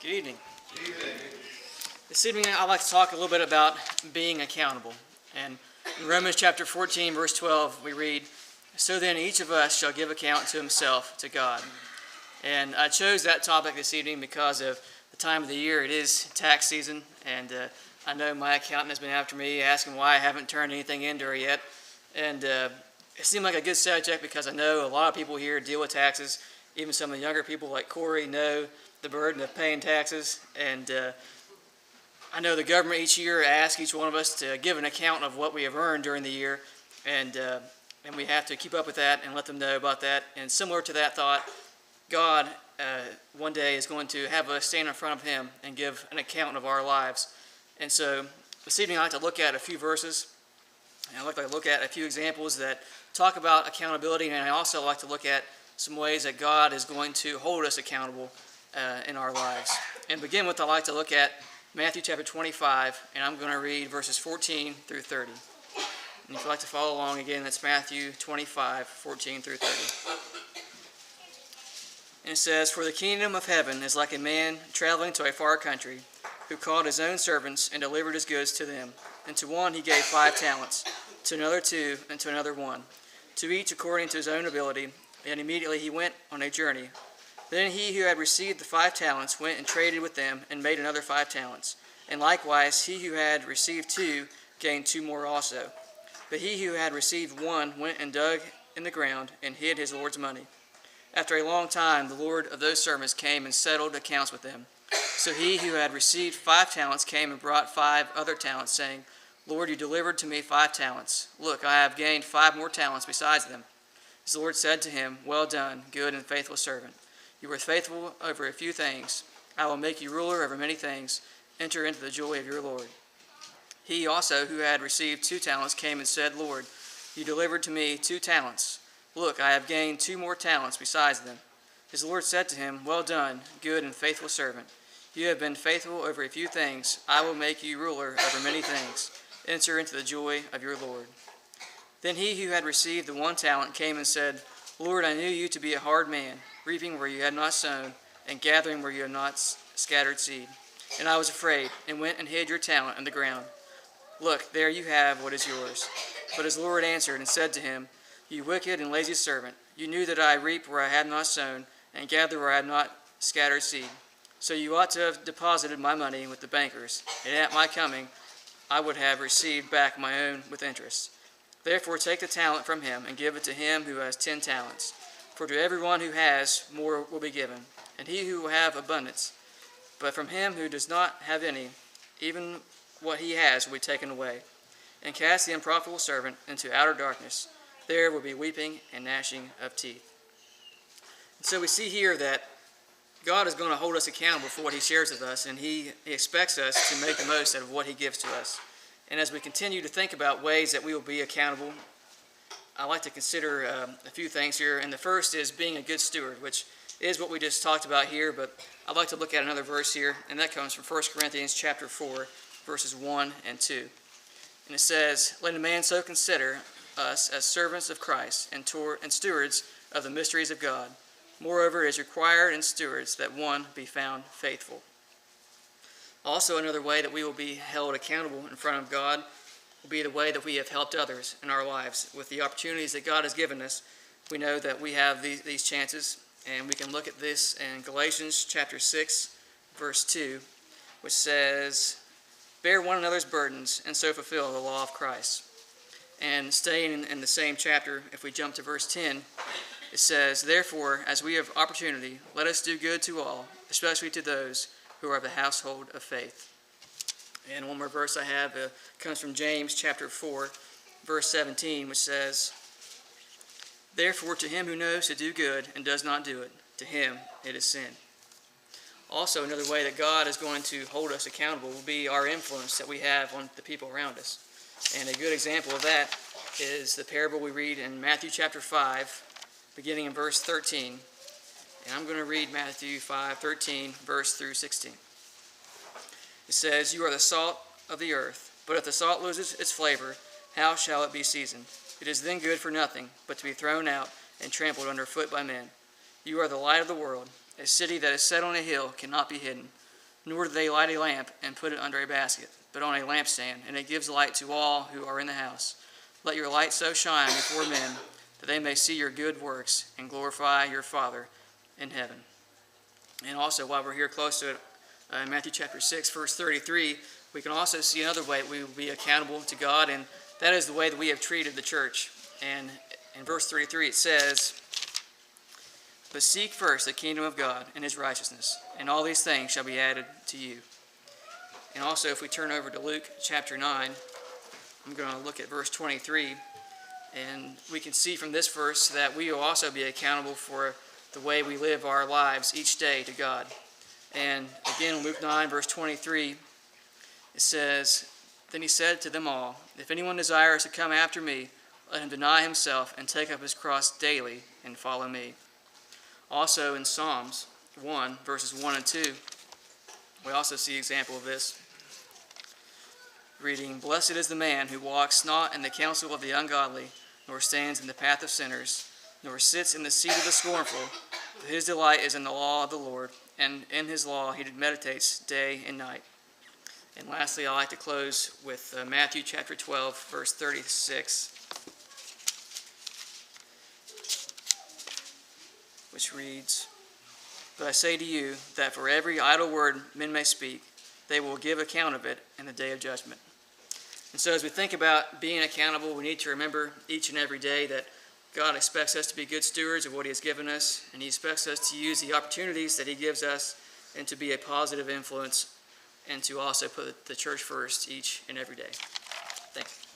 Good evening. This evening I'd like to talk a little bit about being accountable. And in Romans chapter 14, verse 12, we read, "So then each of us shall give account to himself to God." And I chose that topic this evening because of the time of the year. It is tax season, and I know my accountant has been after me asking why I haven't turned anything into her yet. And it seemed like a good subject because I know a lot of people here deal with taxes. Even some of the younger people like Corey know the burden of paying taxes. And I know the government each year asks each one of us to give an account of what we have earned during the year. And we have to keep up with that and let them know about that. And similar to that thought, God one day is going to have us stand in front of him and give an account of our lives. And so this evening I'd like to look at a few verses, and I'd like to look at a few examples that talk about accountability, and I also like to look at some ways that God is going to hold us accountable in our lives. And to begin with, I'd like to look at Matthew chapter 25, and I'm going to read verses 14 through 30. And if you'd like to follow along again, that's Matthew 25, 14 through 30. And it says, "For the kingdom of heaven is like a man traveling to a far country, who called his own servants and delivered his goods to them. And to one he gave 5 talents, to another 2, and to another 1, to each according to his own ability. And immediately he went on a journey. Then he who had received the 5 talents went and traded with them and made another 5 talents. And likewise he who had received 2 gained 2 more also. But he who had received 1 went and dug in the ground and hid his Lord's money. After a long time the Lord of those servants came and settled accounts with them. So he who had received 5 talents came and brought 5 other talents, saying, Lord, you delivered to me 5 talents. Look, I have gained 5 more talents besides them. His Lord said to him, Well done, good and faithful servant. You were faithful over a few things. I will make you ruler over many things. Enter into the joy of your Lord. He also, who had received 2 talents, came and said, Lord, you delivered to me 2 talents. Look, I have gained 2 more talents besides them. His Lord said to him, Well done, good and faithful servant. You have been faithful over a few things. I will make you ruler over many things. Enter into the joy of your Lord. Then he who had received the 1 talent came and said, Lord, I knew you to be a hard man, reaping where you had not sown, and gathering where you had not scattered seed. And I was afraid, and went and hid your talent in the ground. Look, there you have what is yours. But his Lord answered and said to him, You wicked and lazy servant, you knew that I reap where I had not sown, and gather where I had not scattered seed. So you ought to have deposited my money with the bankers, and at my coming I would have received back my own with interest. Therefore take the talent from him, and give it to him who has 10 talents. For to everyone who has, more will be given, and he who will have abundance. But from him who does not have any, even what he has will be taken away. And cast the unprofitable servant into outer darkness. There will be weeping and gnashing of teeth." And so we see here that God is going to hold us accountable for what he shares with us, and he expects us to make the most out of what he gives to us. And as we continue to think about ways that we will be accountable, I'd like to consider a few things here. And the first is being a good steward, which is what we just talked about here, but I'd like to look at another verse here, and that comes from 1 Corinthians chapter 4, verses 1 and 2. And it says, Let a man so consider us as servants of Christ and stewards of the mysteries of God. Moreover, it is required in stewards that one be found faithful. Also, another way that we will be held accountable in front of God will be the way that we have helped others in our lives. With the opportunities that God has given us, we know that we have these chances, and we can look at this in Galatians chapter 6, verse 2, which says, Bear one another's burdens, and so fulfill the law of Christ. And staying in the same chapter, if we jump to verse 10, it says, Therefore, as we have opportunity, let us do good to all, especially to those who are of the household of faith. And one more verse I have comes from James chapter 4, verse 17, which says, Therefore, to him who knows to do good and does not do it, to him it is sin. Also, another way that God is going to hold us accountable will be our influence that we have on the people around us. And a good example of that is the parable we read in Matthew chapter 5, beginning in verse 13. And I'm going to read Matthew 5:13, verse through 16. It says, You are the salt of the earth, but if the salt loses its flavor, how shall it be seasoned? It is then good for nothing, but to be thrown out and trampled underfoot by men. You are the light of the world. A city that is set on a hill cannot be hidden. Nor do they light a lamp and put it under a basket, but on a lampstand, and it gives light to all who are in the house. Let your light so shine before men that they may see your good works and glorify your Father in heaven. And also, while we're here close to it, in Matthew chapter 6, verse 33, we can also see another way we will be accountable to God, and that is the way that we have treated the church. And in verse 33 it says, "But seek first the kingdom of God and his righteousness, and all these things shall be added to you." And also, if we turn over to Luke chapter 9, I'm going to look at verse 23, and we can see from this verse that we will also be accountable for the way we live our lives each day to God. And again, Luke 9, verse 23, it says, "Then he said to them all, if anyone desires to come after me, let him deny himself and take up his cross daily and follow me." Also in Psalms 1, verses 1 and 2, we also see an example of this. Reading, "Blessed is the man who walks not in the counsel of the ungodly, nor stands in the path of sinners, nor sits in the seat of the scornful. But his delight is in the law of the Lord, and in his law he meditates day and night." And lastly, I'd like to close with Matthew chapter 12, verse 36, which reads, "But I say to you that for every idle word men may speak, they will give account of it in the day of judgment." And so as we think about being accountable, we need to remember each and every day that God expects us to be good stewards of what he has given us, and he expects us to use the opportunities that he gives us and to be a positive influence, and to also put the church first each and every day. Thank you.